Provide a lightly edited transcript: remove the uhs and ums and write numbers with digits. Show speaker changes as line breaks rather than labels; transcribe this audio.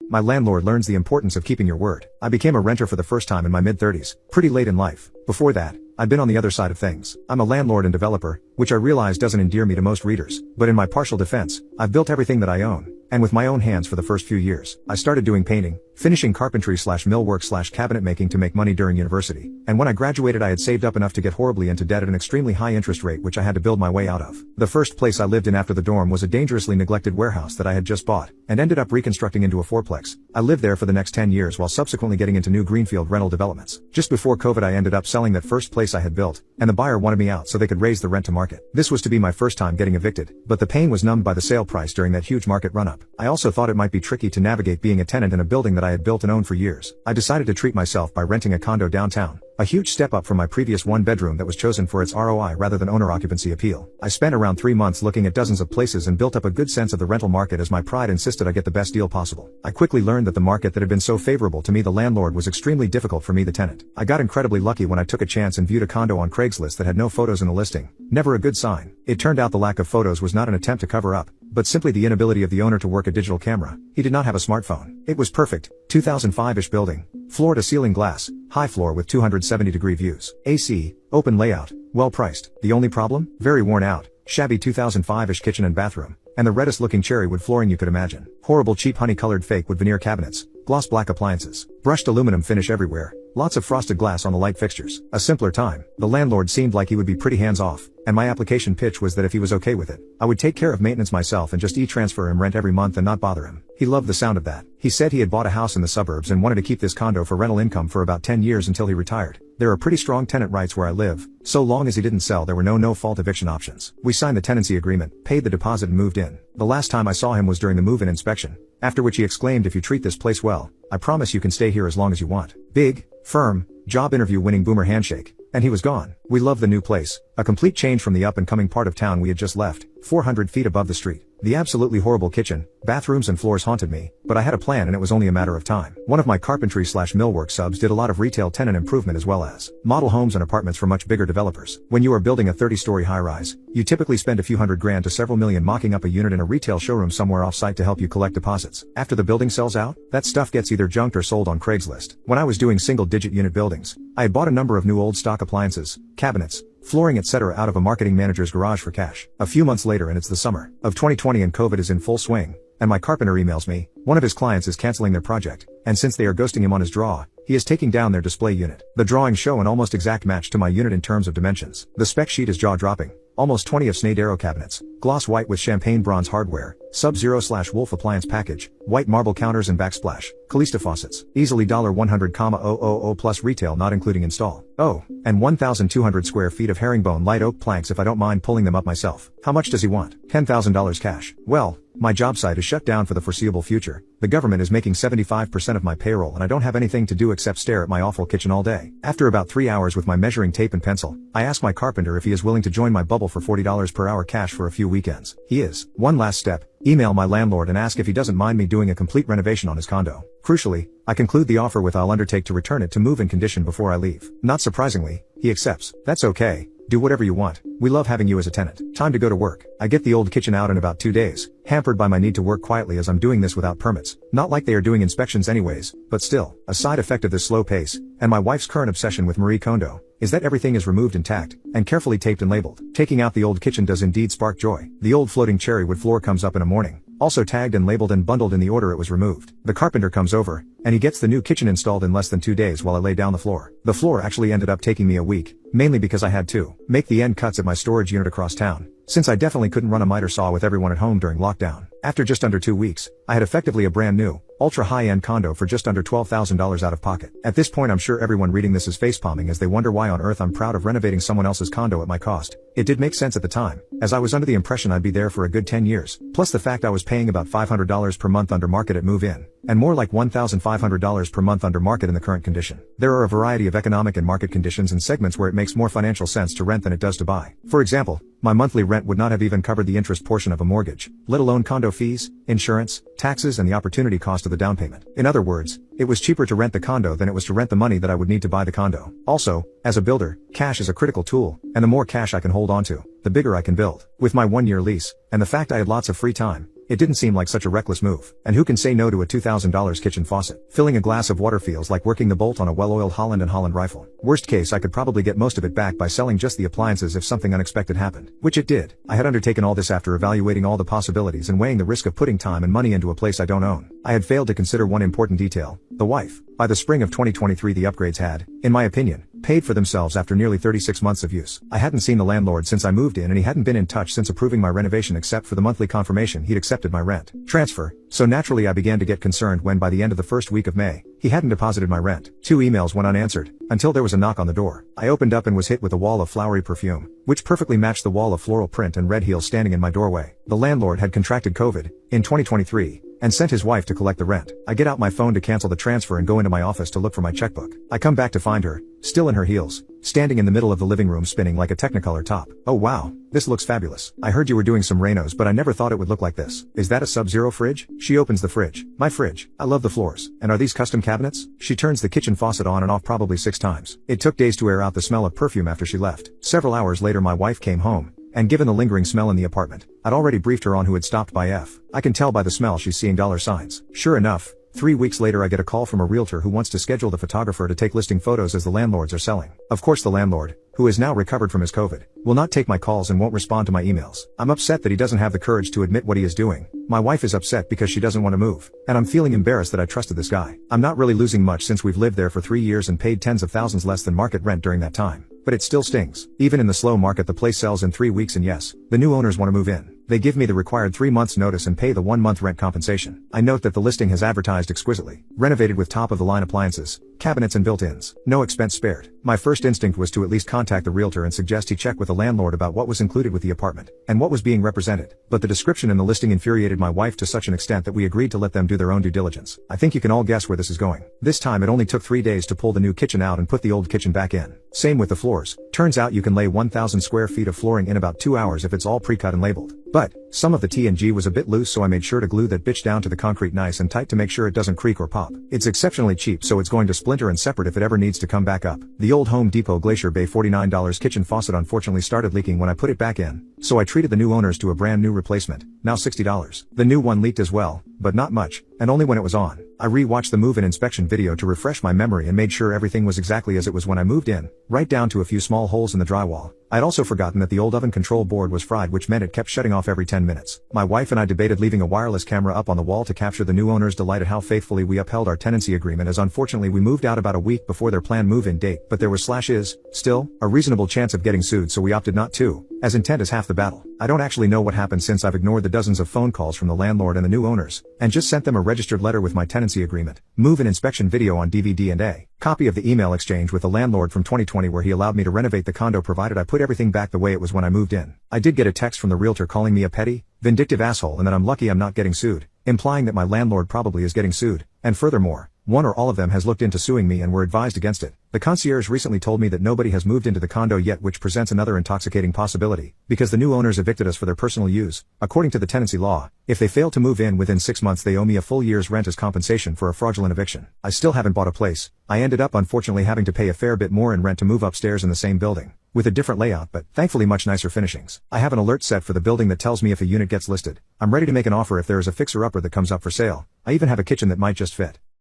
my landlord learns the importance of keeping your word. I became a renter for the first time in my mid-30s, pretty late in life. Before that, I'd been on the other side of things. I'm a landlord and developer, which I realize doesn't endear me to most readers. But in my partial defense, I've built everything that I own. And with my own hands for the first few years. I started doing painting, finishing carpentry/millwork/cabinet making to make money during university. And when I graduated I had saved up enough to get horribly into debt at an extremely high interest rate which I had to build my way out of. The first place I lived in after the dorm was a dangerously neglected warehouse that I had just bought, and ended up reconstructing into a fourplex. I lived there for the next 10 years while subsequently getting into new greenfield rental developments. Just before COVID I ended up selling that first place I had built, and the buyer wanted me out so they could raise the rent to market. This was to be my first time getting evicted, but the pain was numbed by the sale price during that huge market run-up. I also thought it might be tricky to navigate being a tenant in a building that I had built and owned for years. I decided to treat myself by renting a condo downtown. A huge step up from my previous one-bedroom that was chosen for its ROI rather than owner-occupancy appeal. I spent around 3 months looking at dozens of places and built up a good sense of the rental market as my pride insisted I get the best deal possible. I quickly learned that the market that had been so favorable to me the landlord was extremely difficult for me the tenant. I got incredibly lucky when I took a chance and viewed a condo on Craigslist that had no photos in the listing. Never a good sign. It turned out the lack of photos was not an attempt to cover up, but simply the inability of the owner to work a digital camera. He did not have a smartphone. It was perfect. 2005-ish building. Floor-to-ceiling glass. High floor with 270-degree views. AC. Open layout. Well priced. The only problem? Very worn out. Shabby 2005-ish kitchen and bathroom. And the reddest looking cherry wood flooring you could imagine. Horrible cheap honey-colored fake wood veneer cabinets. Gloss black appliances. Brushed aluminum finish everywhere. Lots of frosted glass on the light fixtures. A simpler time. The landlord seemed like he would be pretty hands-off, and my application pitch was that if he was okay with it, I would take care of maintenance myself and just e-transfer him rent every month and not bother him. He loved the sound of that. He said he had bought a house in the suburbs and wanted to keep this condo for rental income for about 10 years until he retired. There are pretty strong tenant rights where I live. So long as he didn't sell there were no-fault eviction options. We signed the tenancy agreement, paid the deposit and moved in. The last time I saw him was during the move-in inspection, after which he exclaimed, "If you treat this place well, I promise you can stay here as long as you want." Big, firm, job interview winning boomer handshake. And he was gone. We loved the new place. A complete change from the up-and-coming part of town we had just left, 400 feet above the street. The absolutely horrible kitchen, bathrooms and floors haunted me, but I had a plan and it was only a matter of time. One of my carpentry/millwork subs did a lot of retail tenant improvement as well as model homes and apartments for much bigger developers. When you are building a 30-story high-rise, you typically spend a few $100,000 to several million mocking up a unit in a retail showroom somewhere off-site to help you collect deposits. After the building sells out, that stuff gets either junked or sold on Craigslist. When I was doing single-digit unit buildings, I had bought a number of new old stock appliances, cabinets, flooring etc. out of a marketing manager's garage for cash. A few months later and it's the summer of 2020 and COVID is in full swing, and my carpenter emails me, one of his clients is canceling their project, and since they are ghosting him on his draw, he is taking down their display unit. The drawings show an almost exact match to my unit in terms of dimensions. The spec sheet is jaw-dropping. Almost 20 of Snydero cabinets, gloss white with champagne bronze hardware, Sub-Zero/Wolf appliance package, white marble counters and backsplash, Calista faucets, easily $100,000 plus retail not including install. Oh, and 1,200 square feet of herringbone light oak planks if I don't mind pulling them up myself. How much does he want? $10,000 cash. Well, my job site is shut down for the foreseeable future. The government is making 75% of my payroll and I don't have anything to do except stare at my awful kitchen all day. After about 3 hours with my measuring tape and pencil, I ask my carpenter if he is willing to join my bubble for $40 per hour cash for a few weekends. He is. One last step. Email my landlord and ask if he doesn't mind me doing a complete renovation on his condo. Crucially, I conclude the offer with I'll undertake to return it to move-in condition before I leave. Not surprisingly, he accepts. That's okay. Do whatever you want. We love having you as a tenant. Time to go to work. I get the old kitchen out in about 2 days, hampered by my need to work quietly as I'm doing this without permits. Not like they are doing inspections anyways, but still, a side effect of this slow pace, and my wife's current obsession with Marie Kondo, is that everything is removed intact, and carefully taped and labeled. Taking out the old kitchen does indeed spark joy. The old floating cherry wood floor comes up in a morning, also tagged and labeled and bundled in the order it was removed. The carpenter comes over, and he gets the new kitchen installed in less than 2 days while I lay down the floor. The floor actually ended up taking me a week, mainly because I had to make the end cuts at my storage unit across town, since I definitely couldn't run a miter saw with everyone at home during lockdown. After just under 2 weeks, I had effectively a brand new, ultra high-end condo for just under $12,000 out of pocket. At this point I'm sure everyone reading this is facepalming as they wonder why on earth I'm proud of renovating someone else's condo at my cost. It did make sense at the time, as I was under the impression I'd be there for a good 10 years, plus the fact I was paying about $500 per month under market at move-in, and more like $1,500 per month under market in the current condition. There are a variety of economic and market conditions and segments where it makes more financial sense to rent than it does to buy. For example, my monthly rent would not have even covered the interest portion of a mortgage, let alone condo fees, insurance, taxes and the opportunity cost of the down payment. In other words, it was cheaper to rent the condo than it was to rent the money that I would need to buy the condo. Also, as a builder, cash is a critical tool, and the more cash I can hold onto, the bigger I can build. With my 1-year lease, and the fact I had lots of free time, It didn't seem like such a reckless move. And who can say no to a $2,000 kitchen faucet? Filling a glass of water feels like working the bolt on a well-oiled Holland & Holland rifle. Worst case, I could probably get most of it back by selling just the appliances if something unexpected happened. Which it did. I had undertaken all this after evaluating all the possibilities and weighing the risk of putting time and money into a place I don't own. I had failed to consider one important detail: the wife. By the spring of 2023, the upgrades had, in my opinion, paid for themselves after nearly 36 months of use. I hadn't seen the landlord since I moved in, and he hadn't been in touch since approving my renovation except for the monthly confirmation he'd accepted my rent transfer. So naturally I began to get concerned when by the end of the first week of May, he hadn't deposited my rent. 2 emails went unanswered, until there was a knock on the door. I opened up and was hit with a wall of flowery perfume, which perfectly matched the wall of floral print and red heels standing in my doorway. The landlord had contracted COVID in 2023, and sent his wife to collect the rent. I get out my phone to cancel the transfer and go into my office to look for my checkbook. I come back to find her, still in her heels, standing in the middle of the living room spinning like a Technicolor top. "Oh wow, this looks fabulous. I heard you were doing some Renos, but I never thought it would look like this. Is that a Sub-Zero fridge?" She opens the fridge. "My fridge. I love the floors. And are these custom cabinets?" She turns the kitchen faucet on and off probably 6 times. It took days to air out the smell of perfume after she left. Several hours later my wife came home, and given the lingering smell in the apartment, I'd already briefed her on who had stopped by. I can tell by the smell she's seeing dollar signs. Sure enough, 3 weeks later I get a call from a realtor who wants to schedule the photographer to take listing photos as the landlords are selling. Of course the landlord, who is now recovered from his COVID, will not take my calls and won't respond to my emails. I'm upset that he doesn't have the courage to admit what he is doing. My wife is upset because she doesn't want to move. And I'm feeling embarrassed that I trusted this guy. I'm not really losing much since we've lived there for 3 years and paid tens of thousands less than market rent during that time. But it still stings. Even in the slow market the place sells in 3 weeks, and yes, the new owners want to move in. They give me the required 3 months notice and pay the 1 month rent compensation. I note that the listing has advertised exquisitely. Renovated with top of the line appliances, cabinets and built-ins. No expense spared. My first instinct was to at least contact the realtor and suggest he check with the landlord about what was included with the apartment, and what was being represented. But the description in the listing infuriated my wife to such an extent that we agreed to let them do their own due diligence. I think you can all guess where this is going. This time it only took 3 days to pull the new kitchen out and put the old kitchen back in. Same with the floors. Turns out you can lay 1,000 square feet of flooring in about 2 hours if it's all pre-cut and labeled. But some of the T&G was a bit loose, so I made sure to glue that bitch down to the concrete nice and tight to make sure it doesn't creak or pop. It's exceptionally cheap, so it's going to splinter and separate if it ever needs to come back up. The old Home Depot Glacier Bay $49 kitchen faucet unfortunately started leaking when I put it back in, so I treated the new owners to a brand new replacement, now $60. The new one leaked as well, but not much, and only when it was on. I re-watched the move-in inspection video to refresh my memory and made sure everything was exactly as it was when I moved in, right down to a few small holes in the drywall. I'd also forgotten that the old oven control board was fried, which meant it kept shutting off every 10 minutes. My wife and I debated leaving a wireless camera up on the wall to capture the new owners' delight at how faithfully we upheld our tenancy agreement, as unfortunately we moved out about a week before their planned move-in date, but there was still a reasonable chance of getting sued, so we opted not to, as intent is half the battle. I don't actually know what happened since I've ignored the dozens of phone calls from the landlord and the new owners, and just sent them a registered letter with my tenancy agreement, move-in inspection video on DVD, and a copy of the email exchange with the landlord from 2020 where he allowed me to renovate the condo provided I put everything back the way it was when I moved in. I did get a text from the realtor calling me a petty, vindictive asshole and that I'm lucky I'm not getting sued, implying that my landlord probably is getting sued, and furthermore, one or all of them has looked into suing me and were advised against it. The concierge recently told me that nobody has moved into the condo yet, which presents another intoxicating possibility, because the new owners evicted us for their personal use. According to the tenancy law, if they fail to move in within 6 months they owe me a full year's rent as compensation for a fraudulent eviction. I still haven't bought a place. I ended up unfortunately having to pay a fair bit more in rent to move upstairs in the same building, with a different layout but thankfully much nicer finishings. I have an alert set for the building that tells me if a unit gets listed. I'm ready to make an offer if there is a fixer-upper that comes up for sale. I even have a kitchen that might just fit.